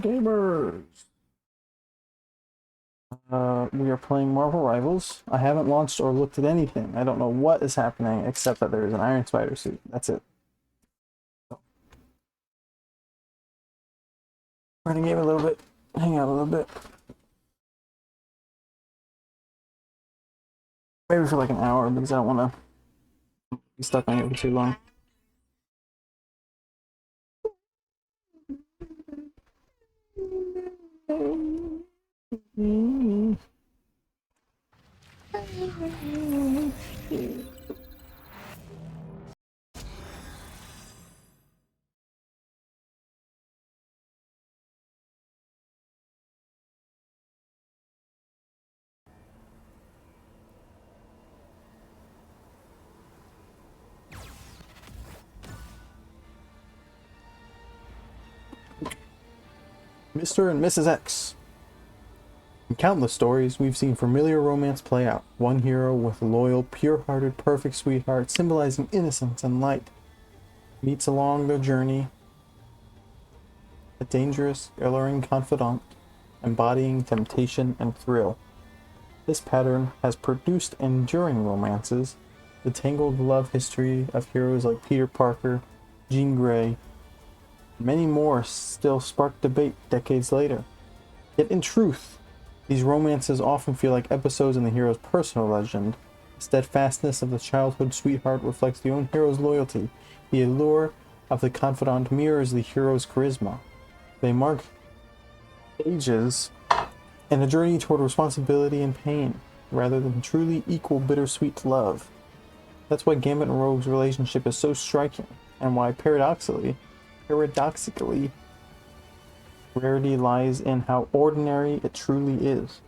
Hello, gamers! We are playing Marvel Rivals. I haven't launched or looked at anything. I don't know what is happening except that there is an Iron Spider suit. That's it. We're gonna game a little bit, hang out a little bit. Maybe for like an hour because I don't want to be stuck on it for too long. Mr. and Mrs. X. In countless stories, we've seen familiar romance play out. One hero with a loyal, pure-hearted, perfect sweetheart, symbolizing innocence and light, meets along their journey a dangerous, alluring confidant, embodying temptation and thrill. This pattern has produced enduring romances, the tangled love history of heroes like Peter Parker, Jean Grey, and many more still spark debate decades later. Yet in truth, these romances often feel like episodes in the hero's personal legend. The steadfastness of the childhood sweetheart reflects the own hero's loyalty. The allure of the confidant mirrors the hero's charisma. They mark ages and a journey toward responsibility and pain, rather than truly equal bittersweet love. That's why Gambit and Rogue's relationship is so striking, and why paradoxically, rarity lies in how ordinary it truly is.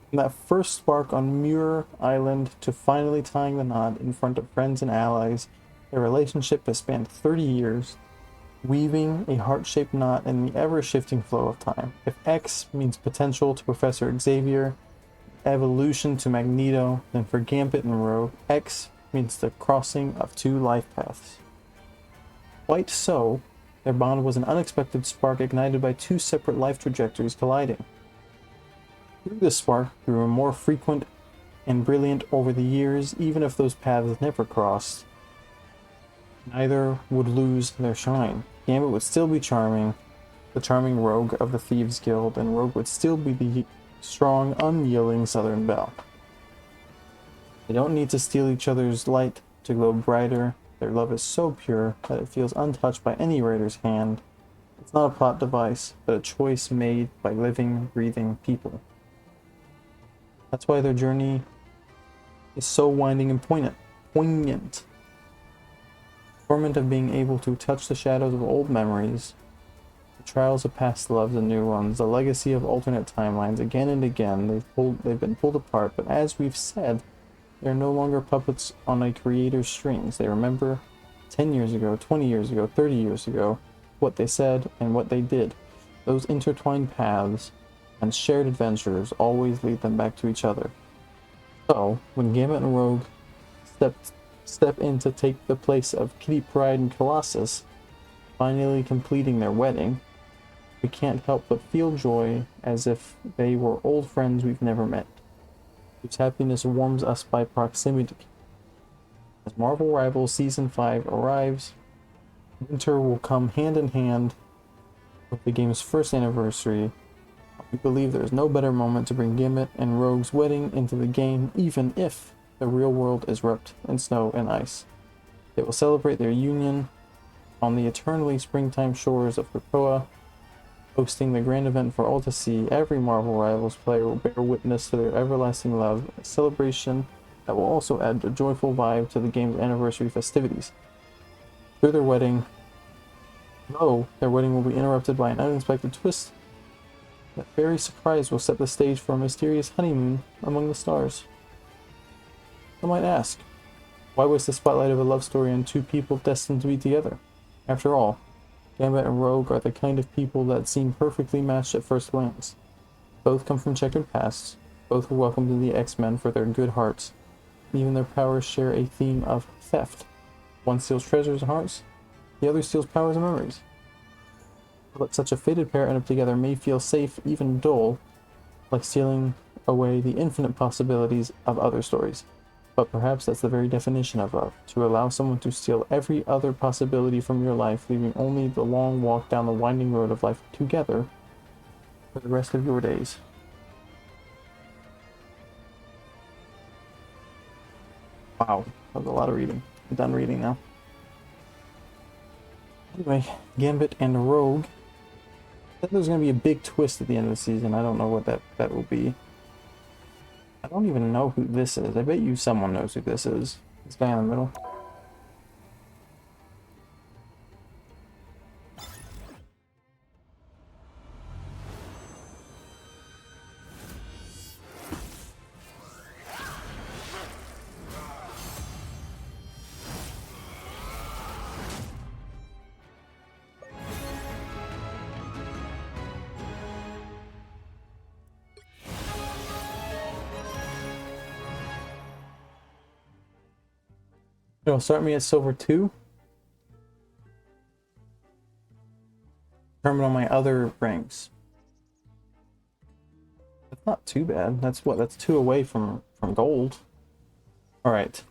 From that first spark on Muir Island to finally tying the knot in front of friends and allies, their relationship has spanned 30 years, weaving a heart-shaped knot in the ever-shifting flow of time. If X means potential to Professor Xavier, evolution to Magneto, then for Gambit and Rogue, X means the crossing of two life paths. Quite so, their bond was an unexpected spark ignited by two separate life trajectories colliding. Through this spark grew more frequent and brilliant over the years, even if those paths never crossed. Neither would lose their shine. Gambit would still be charming, the charming rogue of the Thieves Guild, and Rogue would still be the strong, unyielding Southern Belle. They don't need to steal each other's light to glow brighter. Their love is so pure that it feels untouched by any writer's hand. It's not a plot device, but a choice made by living, breathing people. That's why their journey is so winding and poignant. Torment of being able to touch the shadows of old memories, the trials of past loves and new ones, the legacy of alternate timelines. Again and again, they've been pulled apart, but as we've said, they're no longer puppets on a creator's strings. They remember 10 years ago, 20 years ago, 30 years ago, what they said and what they did. Those intertwined paths and shared adventures always lead them back to each other. So, when Gambit and Rogue step in to take the place of Kitty Pryde and Colossus, finally completing their wedding, we can't help but feel joy as if they were old friends we've never met, whose happiness warms us by proximity. As Marvel Rivals Season 5 arrives, winter will come hand in hand with the game's first anniversary. We believe there is no better moment to bring Gambit and Rogue's wedding into the game, even if the real world is wrapped in snow and ice. They will celebrate their union on the eternally springtime shores of Krakoa, hosting the grand event for all to see. Every Marvel Rivals player will bear witness to their everlasting love, a celebration that will also add a joyful vibe to the game's anniversary festivities. Through their wedding, though, their wedding will be interrupted by an unexpected twist. That very surprise will set the stage for a mysterious honeymoon among the stars. I might ask, why waste the spotlight of a love story on two people destined to be together? After all, Gambit and Rogue are the kind of people that seem perfectly matched at first glance. Both come from checkered pasts, both were welcomed to the X-Men for their good hearts. Even their powers share a theme of theft. One steals treasures and hearts, the other steals powers and memories. But such a fated pair end up together may feel safe, even dull, like sealing away the infinite possibilities of other stories. But perhaps that's the very definition of love, to allow someone to steal every other possibility from your life, leaving only the long walk down the winding road of life together for the rest of your days. Wow, that was a lot of reading. I'm done reading now. Anyway, Gambit and Rogue. I think there's going to be a big twist at the end of the season. I don't know what that will be. I don't even know who this is. I bet you someone knows who this is. This guy in the middle. It'll start me at Silver 2. Determine on my other ranks. That's not too bad. That's what? That's 2 away from gold. Alright.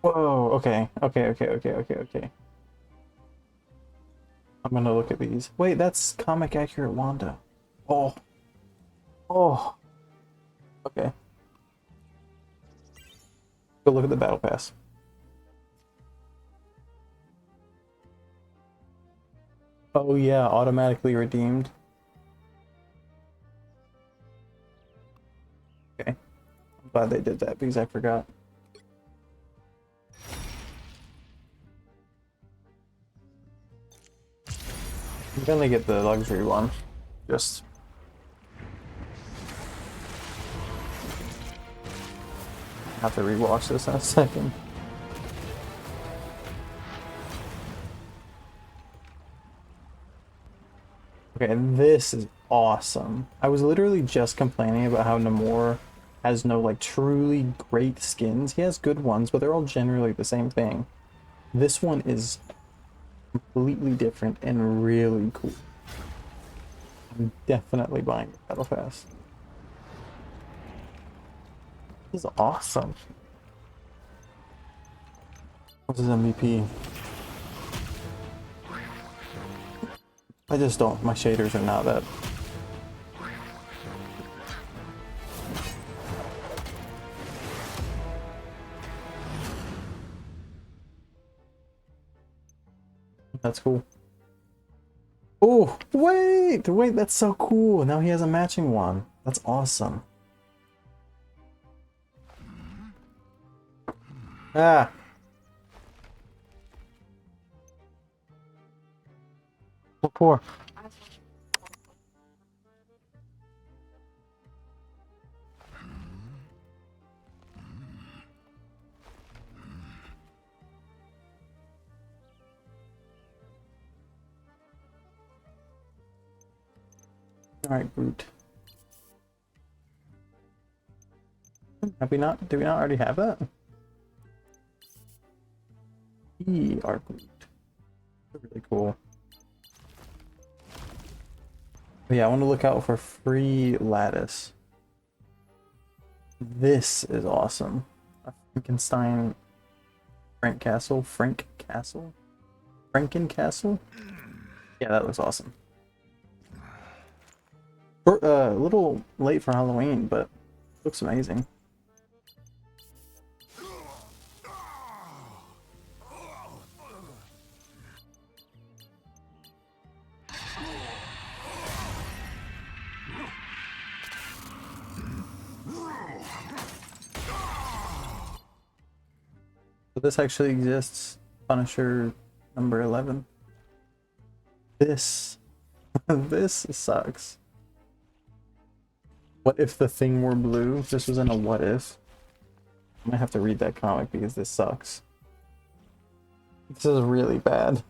Whoa, okay. Okay. I'm gonna look at these. Wait, that's comic accurate Wanda. Oh. Oh. Okay. Go look at the battle pass. Oh yeah, automatically redeemed. Okay. I'm glad they did that because I forgot. I'm gonna get the luxury one. Just have to rewatch this in a second. Okay, this is awesome. I was literally just complaining about how Namor has no like truly great skins. He has good ones, but they're all generally the same thing. This one is completely different and really cool. I'm definitely buying the Battle Pass. This is awesome. What's his MVP? I just don't. My shaders are not that. That's cool. Oh, wait! Wait, that's so cool. Now he has a matching one. That's awesome. Ah. What for? Alright, Groot. Have we not? Do we not already have that? Our Groot. Really cool. But yeah, I want to look out for free lattice. This is awesome. A Frankenstein Frank Castle? Frank Castle? Franken Castle? Yeah, that looks awesome. A little late for Halloween, but looks amazing. So this actually exists. Punisher number 11. This this sucks. What if the thing were blue? This was in a what if. I might have to read that comic because this sucks. This is really bad.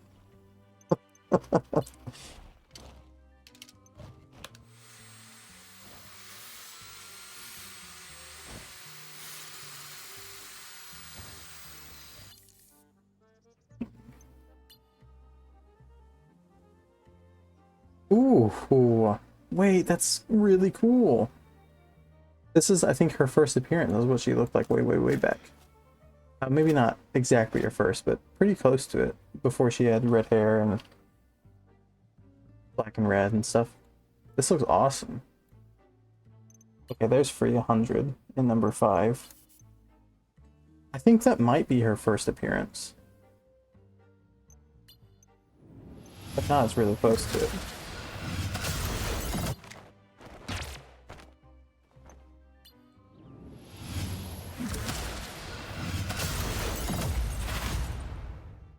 Ooh, wait, that's really cool. This is, I think, her first appearance. This is what she looked like way back. Maybe not exactly her first, but pretty close to it. Before she had red hair and black and red and stuff. This looks awesome. Okay, there's free 100 in number 5. I think that might be her first appearance. If not, it's really close to it.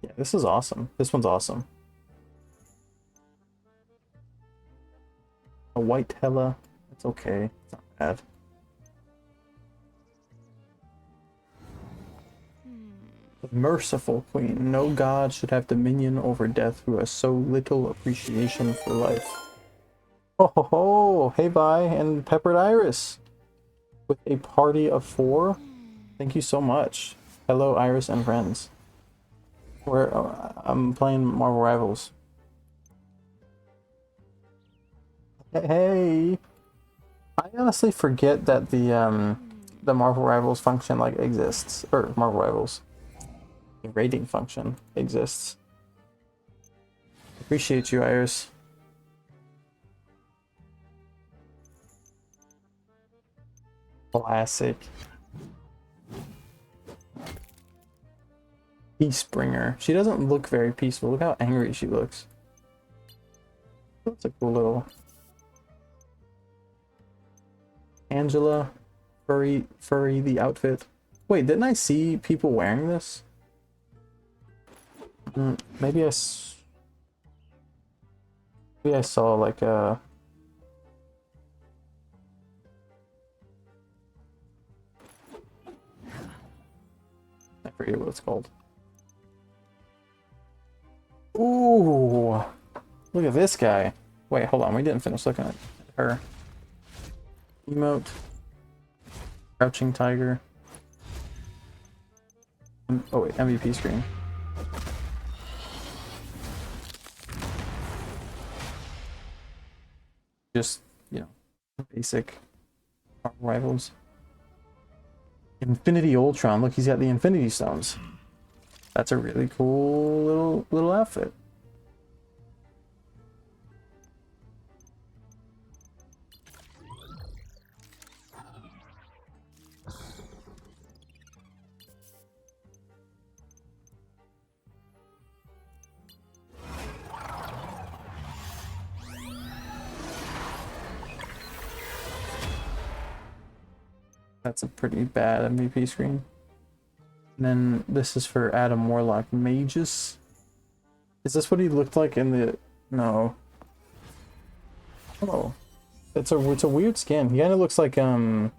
Yeah, this is awesome. This one's awesome. A white Hela. It's okay. It's not bad. The merciful queen. No god should have dominion over death who has so little appreciation for life. Oh ho ho! Hey Vi and Peppered Iris! With a party of 4? Thank you so much. Hello Iris and friends. I'm playing Marvel Rivals. Hey! I honestly forget that the Marvel Rivals function like exists. Or Marvel Rivals. The rating function exists. Appreciate you, Iris. Classic. Peacebringer. She doesn't look very peaceful. Look how angry she looks. That's a cool little... Angela. Furry the outfit. Wait, didn't I see people wearing this? Maybe I saw like a... I forget what it's called. Ooh! Look at this guy. Wait, hold on. We didn't finish looking at her. Emote. Crouching Tiger. Oh wait, MVP screen. Just, you know, basic rivals. Infinity Ultron. Look, he's got the Infinity Stones. That's a really cool little outfit. That's a pretty bad MVP screen. And then this is for Adam Warlock Magus. Is this what he looked like in the... No. Oh. It's a weird skin. He kind of looks like Nightcrawler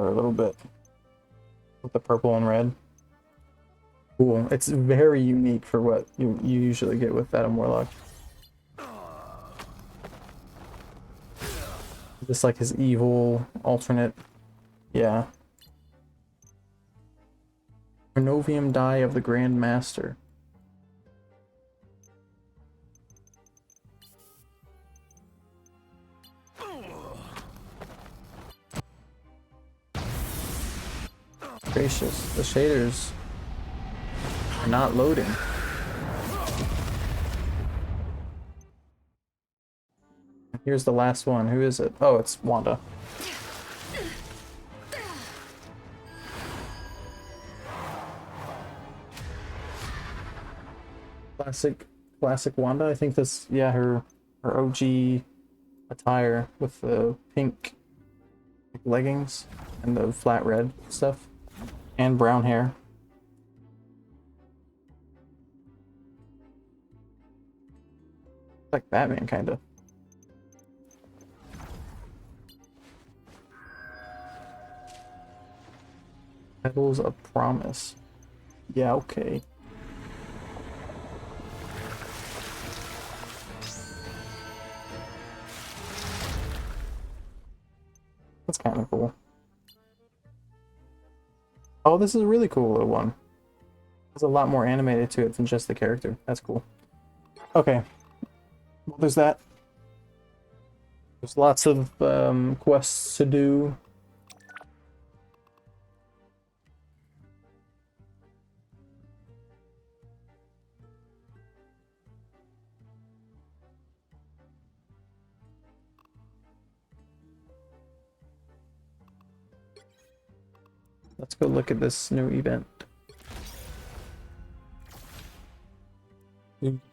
a little bit. With the purple and red. Cool. It's very unique for what you usually get with Adam Warlock. Just like his evil alternate. Yeah. Renovium die of the Grand Master. Gracious, the shaders are not loading. Here's the last one. Who is it? Oh, it's Wanda. Classic Wanda. I think this, yeah, her OG attire with the pink leggings and the flat red stuff and brown hair. Like Batman, kind of. Petals of Promise. Yeah, okay. That's kind of cool. Oh, this is a really cool little one. There's a lot more animated to it than just the character. That's cool. Okay. Well, there's that. There's lots of quests to do. Let's go look at this new event.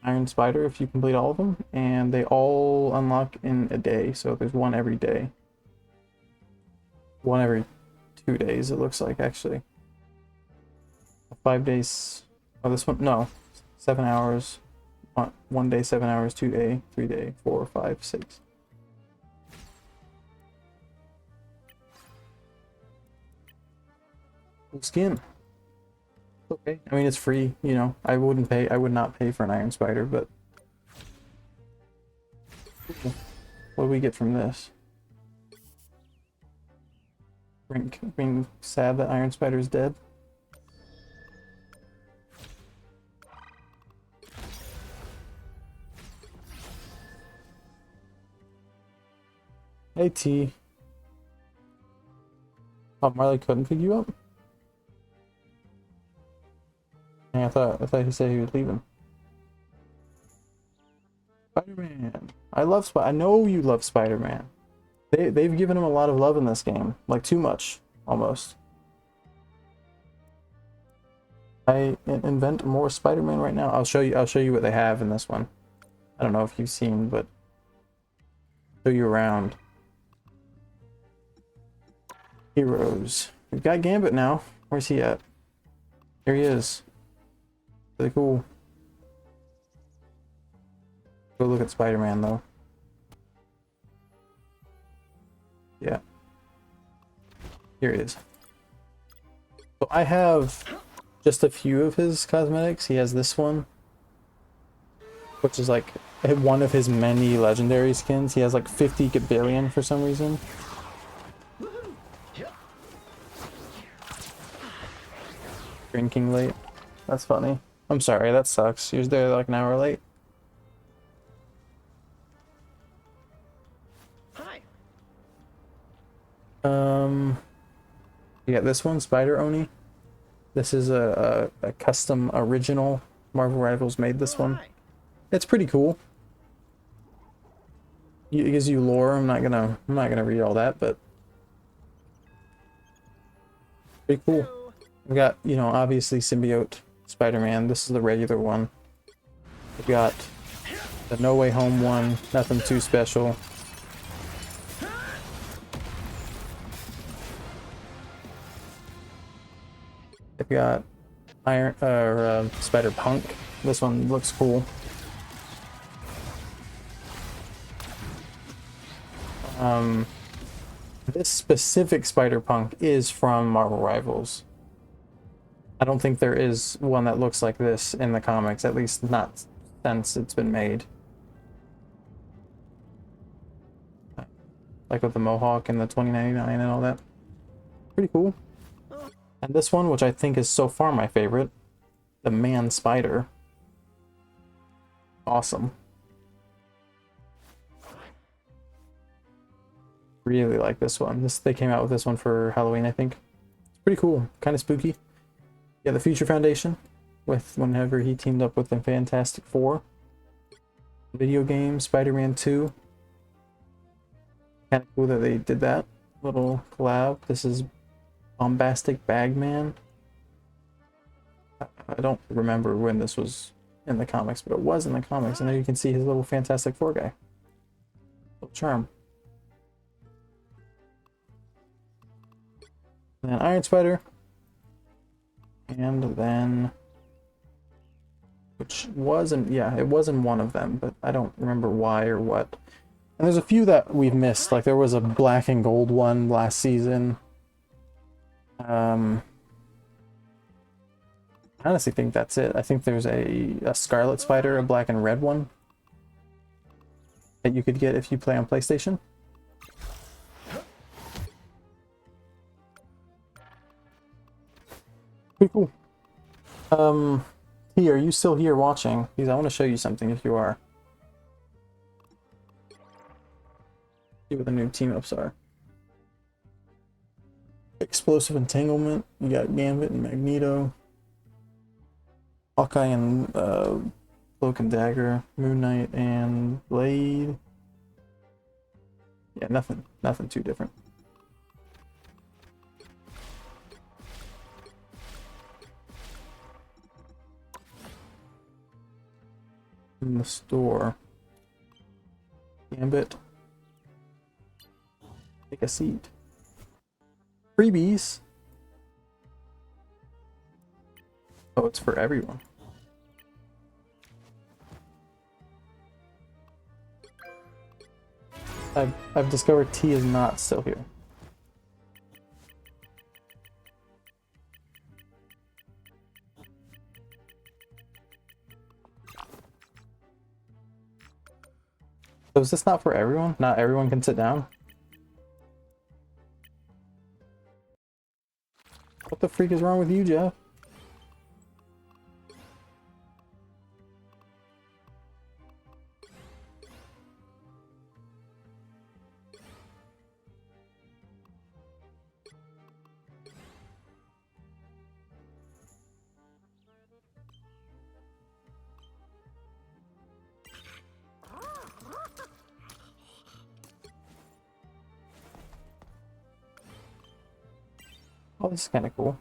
Iron Spider if you complete all of them, and they all unlock in a day, so there's one every day. One every 2 days, it looks like, actually. 5 days. Oh, this one? No. 7 hours. 1 day, 7 hours, 2 day, 3 day, 4, 5, 6. Cool skin. Okay. I mean, it's free, you know. I would not pay for an Iron Spider, but what do we get from this? Being sad that Iron Spider is dead. Hey T. Oh, Marley couldn't pick you up? Yeah, I thought he said he was leaving. Spider-Man. I know you love Spider-Man. They've given him a lot of love in this game. Like, too much, almost. I invent more Spider-Man right now. I'll show you what they have in this one. I don't know if you've seen, but show you around. Heroes. We've got Gambit now. Where's he at? Here he is. Really cool. Go look at Spider-Man though. Yeah. Here he is. So I have just a few of his cosmetics. He has this one, which is like one of his many legendary skins. He has like 50 billion for some reason. Drinking late. That's funny. I'm sorry, that sucks. He was there like an hour late. Hi. You got this one, Spider Oni. This is a custom original. Marvel Rivals made this one. It's pretty cool. It gives you lore. I'm not gonna read all that, but pretty cool. We got, you know, obviously Symbiote Spider-Man. This is the regular one. We've got the No Way Home one. Nothing too special. They've got Spider-Punk. This one looks cool. This specific Spider-Punk is from Marvel Rivals. I don't think there is one that looks like this in the comics, at least not since it's been made. Like with the Mohawk and the 2099 and all that. Pretty cool. And this one, which I think is so far my favorite, the Man Spider. Awesome. Really like this one. They came out with this one for Halloween, I think. It's pretty cool. Kind of spooky. Yeah, the Future Foundation, with whenever he teamed up with the Fantastic Four. Video game, Spider-Man 2. Kind of cool that they did that little collab. This is Bombastic Bagman. I don't remember when this was in the comics, but it was in the comics. And there you can see his little Fantastic Four guy. Little charm. And then Iron Spider. And then, which wasn't, yeah, it wasn't one of them, but I don't remember why or what. And there's a few that we've missed, like there was a black and gold one last season. I honestly think that's it. I think there's a Scarlet Spider, a black and red one, that you could get if you play on PlayStation. Pretty cool. T, are you still here watching? Because I want to show you something if you are. See what the new team ups are. Explosive Entanglement. You got Gambit and Magneto. Hawkeye and Cloak and Dagger. Moon Knight and Blade. Yeah, nothing too different. In the store. Gambit. Take a seat. Freebies. Oh, it's for everyone. I've discovered T is not still here. So is this not for everyone? Not everyone can sit down? What the freak is wrong with you, Jeff? Oh, this is kind of cool.